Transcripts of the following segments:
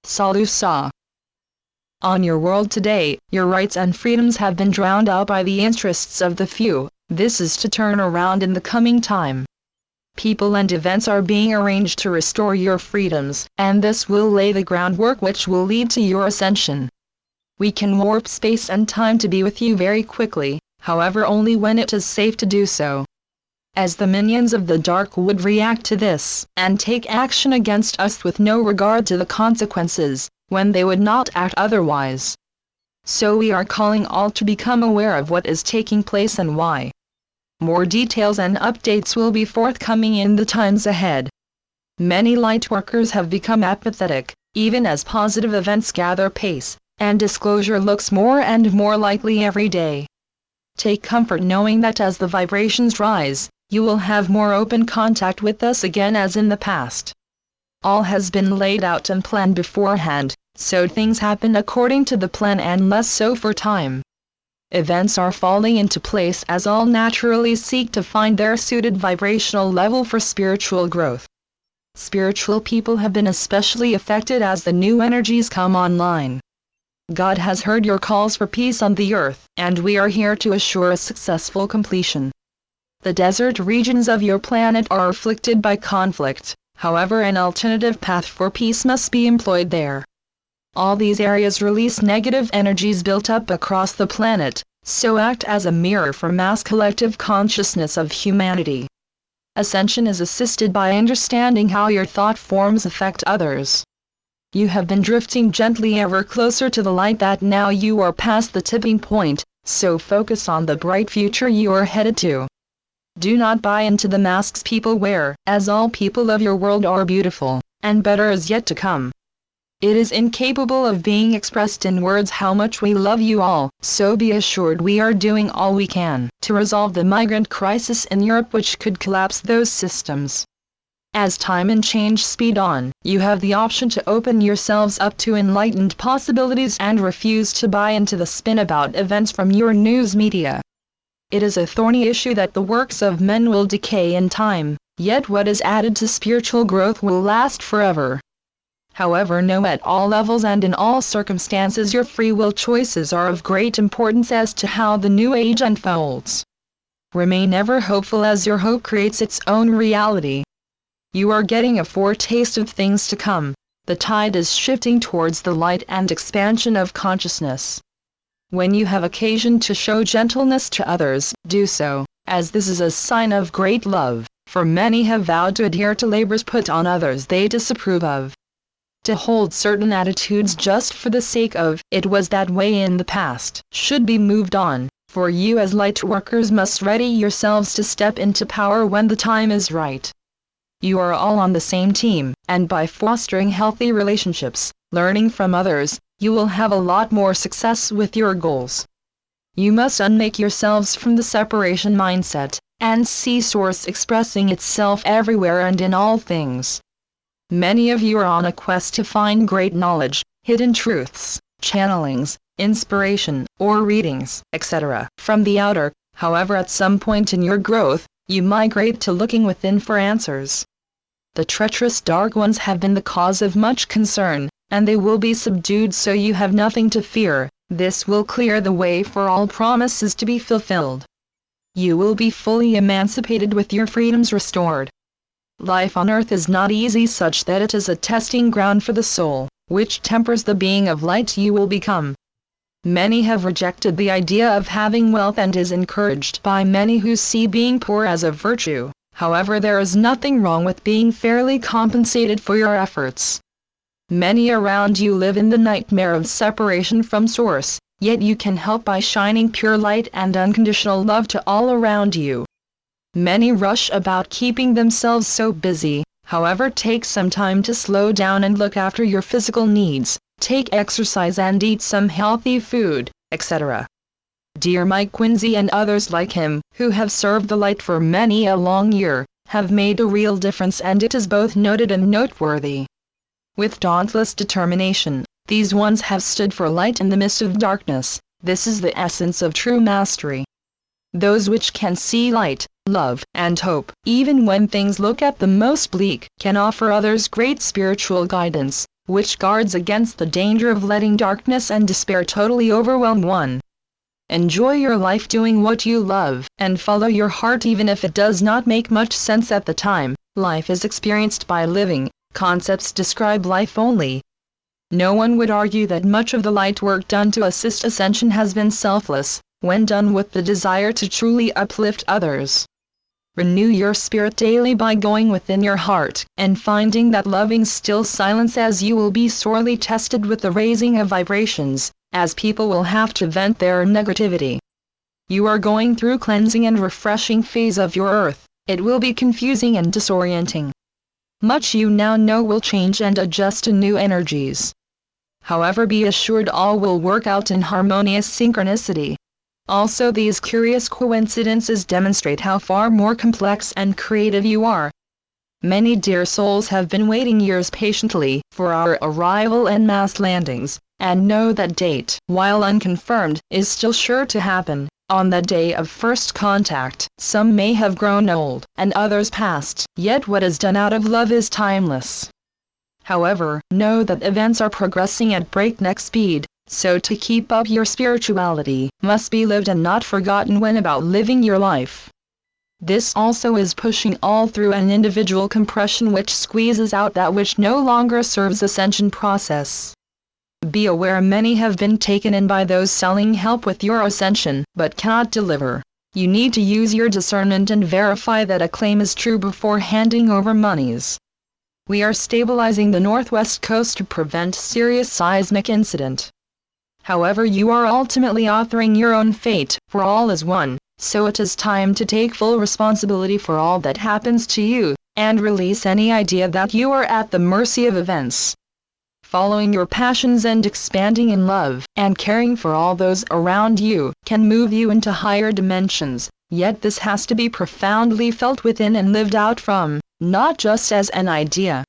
SaLuSa. On your world today, your rights and freedoms have been drowned out by the interests of the few. This is to turn around in the coming time. People and events are being arranged to restore your freedoms, and this will lay the groundwork which will lead to your ascension. We can warp space and time to be with you very quickly, however only when it is safe to do so. As the minions of the dark would react to this, and take action against us with no regard to the consequences, when they would not act otherwise. So we are calling all to become aware of what is taking place and why. More details and updates will be forthcoming in the times ahead. Many lightworkers have become apathetic, even as positive events gather pace, and disclosure looks more and more likely every day. Take comfort knowing that as the vibrations rise, you will have more open contact with us again as in the past. All has been laid out and planned beforehand, so things happen according to the plan and less so for time. Events are falling into place as all naturally seek to find their suited vibrational level for spiritual growth. Spiritual people have been especially affected as the new energies come online. God has heard your calls for peace on the earth, and we are here to assure a successful completion. The desert regions of your planet are afflicted by conflict, however an alternative path for peace must be employed there. All these areas release negative energies built up across the planet, so act as a mirror for mass collective consciousness of humanity. Ascension is assisted by understanding how your thought forms affect others. You have been drifting gently ever closer to the light that now you are past the tipping point, so focus on the bright future you are headed to. Do not buy into the masks people wear, as all people of your world are beautiful, and better is yet to come. It is incapable of being expressed in words how much we love you all, so be assured we are doing all we can to resolve the migrant crisis in Europe which could collapse those systems. As time and change speed on, you have the option to open yourselves up to enlightened possibilities and refuse to buy into the spin about events from your news media. It is a thorny issue that the works of men will decay in time, yet what is added to spiritual growth will last forever. However, know at all levels and in all circumstances your free will choices are of great importance as to how the new age unfolds. Remain ever hopeful as your hope creates its own reality. You are getting a foretaste of things to come. The tide is shifting towards the light and expansion of consciousness. When you have occasion to show gentleness to others, do so, as this is a sign of great love, for many have vowed to adhere to labors put on others they disapprove of. To hold certain attitudes just for the sake of, it was that way in the past, should be moved on, for you as light workers must ready yourselves to step into power when the time is right. You are all on the same team, and by fostering healthy relationships, learning from others, you will have a lot more success with your goals. You must unmake yourselves from the separation mindset, and see Source expressing itself everywhere and in all things. Many of you are on a quest to find great knowledge, hidden truths, channelings, inspiration, or readings, etc. from the outer. However, at some point in your growth, you migrate to looking within for answers. The treacherous dark ones have been the cause of much concern, and they will be subdued so you have nothing to fear. This will clear the way for all promises to be fulfilled. You will be fully emancipated with your freedoms restored. Life on earth is not easy such that it is a testing ground for the soul, which tempers the being of light you will become. Many have rejected the idea of having wealth and is encouraged by many who see being poor as a virtue. However, there is nothing wrong with being fairly compensated for your efforts. Many around you live in the nightmare of separation from Source, yet you can help by shining pure light and unconditional love to all around you. Many rush about keeping themselves so busy, however take some time to slow down and look after your physical needs, take exercise and eat some healthy food, etc. Dear Mike Quincy and others like him, who have served the light for many a long year, have made a real difference and it is both noted and noteworthy. With dauntless determination, these ones have stood for light in the midst of darkness. This is the essence of true mastery. Those which can see light, love, and hope, even when things look at the most bleak, can offer others great spiritual guidance, which guards against the danger of letting darkness and despair totally overwhelm one. Enjoy your life doing what you love, and follow your heart even if it does not make much sense at the time. Life is experienced by living, concepts describe life only. No one would argue that much of the light work done to assist ascension has been selfless, when done with the desire to truly uplift others. Renew your spirit daily by going within your heart, and finding that loving still silence, as you will be sorely tested with the raising of vibrations, as people will have to vent their negativity. You are going through cleansing and refreshing phase of your earth. It will be confusing and disorienting. Much you now know will change and adjust to new energies. However, be assured all will work out in harmonious synchronicity. Also, these curious coincidences demonstrate how far more complex and creative you are. Many dear souls have been waiting years patiently for our arrival and mass landings, and know that date, while unconfirmed, is still sure to happen. On the day of first contact, some may have grown old, and others past, yet what is done out of love is timeless. However, know that events are progressing at breakneck speed, so to keep up your spirituality, must be lived and not forgotten when about living your life. This also is pushing all through an individual compression which squeezes out that which no longer serves ascension process. Be aware many have been taken in by those selling help with your ascension, but cannot deliver. You need to use your discernment and verify that a claim is true before handing over monies. We are stabilizing the northwest coast to prevent serious seismic incident. However, you are ultimately authoring your own fate, for all is one, so it is time to take full responsibility for all that happens to you, and release any idea that you are at the mercy of events. Following your passions and expanding in love, and caring for all those around you, can move you into higher dimensions, yet this has to be profoundly felt within and lived out from, not just as an idea.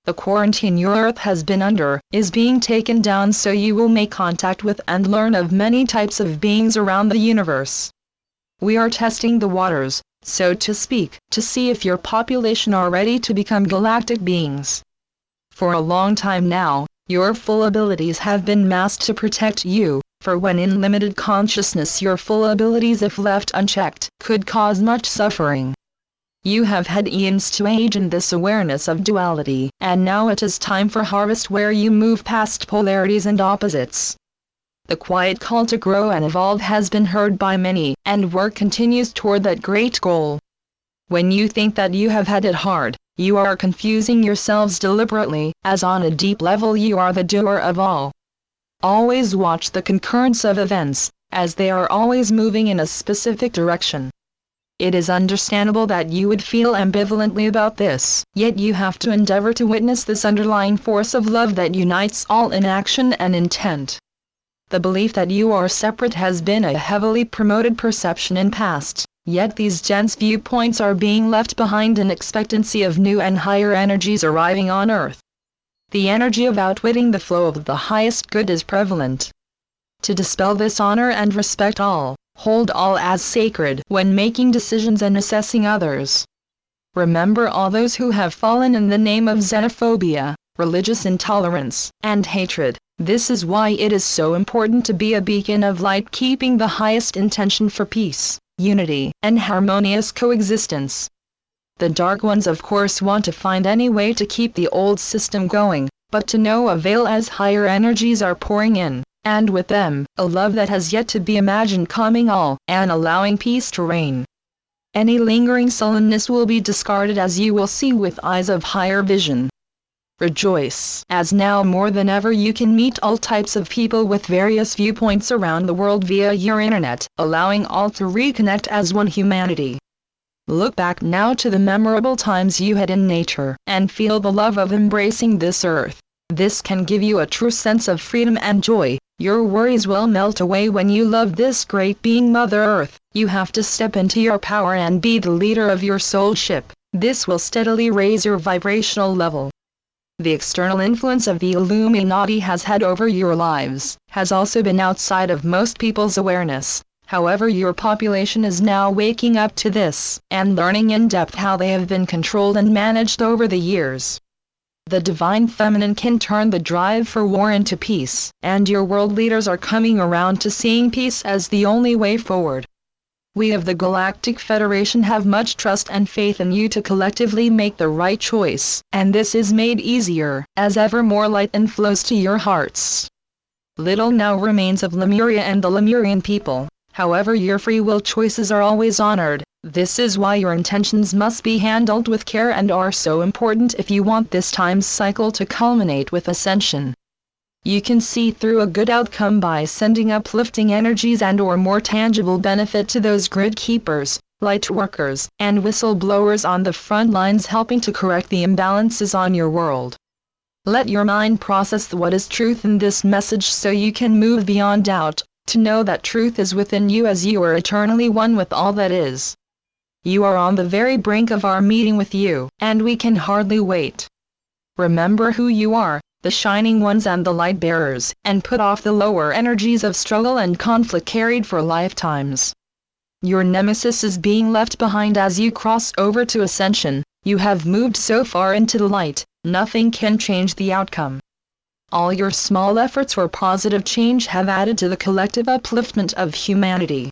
The quarantine your earth has been under, is being taken down so you will make contact with and learn of many types of beings around the universe. We are testing the waters, so to speak, to see if your population are ready to become galactic beings. For a long time now, your full abilities have been masked to protect you, for when in limited consciousness your full abilities, if left unchecked, could cause much suffering. You have had eons to age in this awareness of duality, and now it is time for harvest where you move past polarities and opposites. The quiet call to grow and evolve has been heard by many, and work continues toward that great goal. When you think that you have had it hard, you are confusing yourselves deliberately, as on a deep level you are the doer of all. Always watch the concurrence of events, as they are always moving in a specific direction. It is understandable that you would feel ambivalently about this, yet you have to endeavor to witness this underlying force of love that unites all in action and intent. The belief that you are separate has been a heavily promoted perception in past, yet these dense viewpoints are being left behind in expectancy of new and higher energies arriving on Earth. The energy of outwitting the flow of the highest good is prevalent. To dispel this, honor and respect all, hold all as sacred when making decisions and assessing others. Remember all those who have fallen in the name of xenophobia, religious intolerance, and hatred. This is why it is so important to be a beacon of light, keeping the highest intention for peace, unity, and harmonious coexistence. The dark ones of course want to find any way to keep the old system going, but to no avail as higher energies are pouring in, and with them, a love that has yet to be imagined calming all, and allowing peace to reign. Any lingering sullenness will be discarded as you will see with eyes of higher vision. Rejoice, as now more than ever you can meet all types of people with various viewpoints around the world via your internet, allowing all to reconnect as one humanity. Look back now to the memorable times you had in nature, and feel the love of embracing this earth. This can give you a true sense of freedom and joy. Your worries will melt away when you love this great being, Mother Earth. You have to step into your power and be the leader of your soul ship. This will steadily raise your vibrational level. The external influence of the Illuminati has had over your lives, has also been outside of most people's awareness. However, your population is now waking up to this, and learning in depth how they have been controlled and managed over the years. The divine feminine can turn the drive for war into peace, and your world leaders are coming around to seeing peace as the only way forward. We of the Galactic Federation have much trust and faith in you to collectively make the right choice, and this is made easier, as ever more light inflows to your hearts. Little now remains of Lemuria and the Lemurian people, however your free will choices are always honored. This is why your intentions must be handled with care and are so important if you want this time's cycle to culminate with ascension. You can see through a good outcome by sending uplifting energies and or more tangible benefit to those grid keepers, light workers, and whistleblowers on the front lines helping to correct the imbalances on your world. Let your mind process what is truth in this message so you can move beyond doubt, to know that truth is within you as you are eternally one with all that is. You are on the very brink of our meeting with you, and we can hardly wait. Remember who you are, the shining ones and the light bearers, and put off the lower energies of struggle and conflict carried for lifetimes. Your nemesis is being left behind as you cross over to ascension. You have moved so far into the light, nothing can change the outcome. All your small efforts for positive change have added to the collective upliftment of humanity.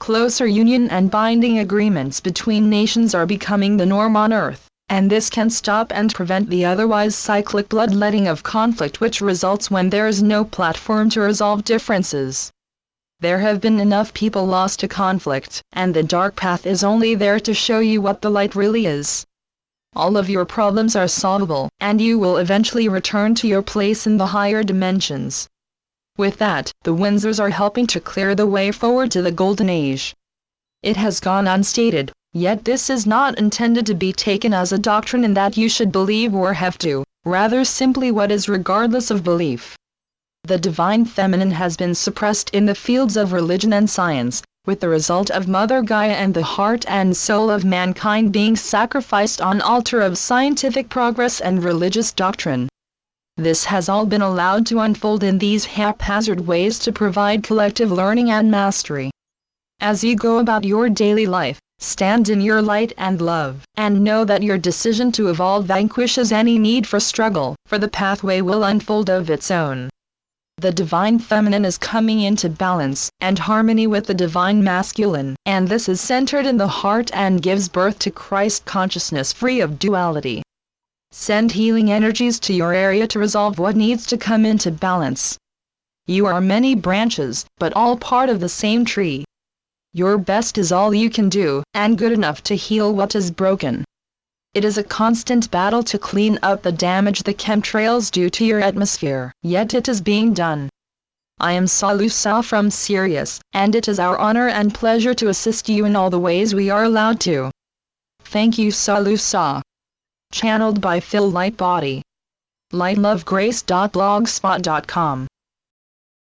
Closer union and binding agreements between nations are becoming the norm on Earth, and this can stop and prevent the otherwise cyclic bloodletting of conflict which results when there is no platform to resolve differences. There have been enough people lost to conflict, and the dark path is only there to show you what the light really is. All of your problems are solvable, and you will eventually return to your place in the higher dimensions. With that, the Windsors are helping to clear the way forward to the Golden Age. It has gone unstated, yet this is not intended to be taken as a doctrine in that you should believe or have to, rather simply what is regardless of belief. The divine feminine has been suppressed in the fields of religion and science, with the result of Mother Gaia and the heart and soul of mankind being sacrificed on altar of scientific progress and religious doctrine. This has all been allowed to unfold in these haphazard ways to provide collective learning and mastery. As you go about your daily life, stand in your light and love, and know that your decision to evolve vanquishes any need for struggle, for the pathway will unfold of its own. The divine feminine is coming into balance and harmony with the divine masculine, and this is centered in the heart and gives birth to Christ consciousness free of duality. Send healing energies to your area to resolve what needs to come into balance. You are many branches, but all part of the same tree. Your best is all you can do, and good enough to heal what is broken. It is a constant battle to clean up the damage the chemtrails do to your atmosphere, yet it is being done. I am SaLuSa from Sirius, and it is our honor and pleasure to assist you in all the ways we are allowed to. Thank you SaLuSa. Channeled by Phil Lightbody. lightlovegrace.blogspot.com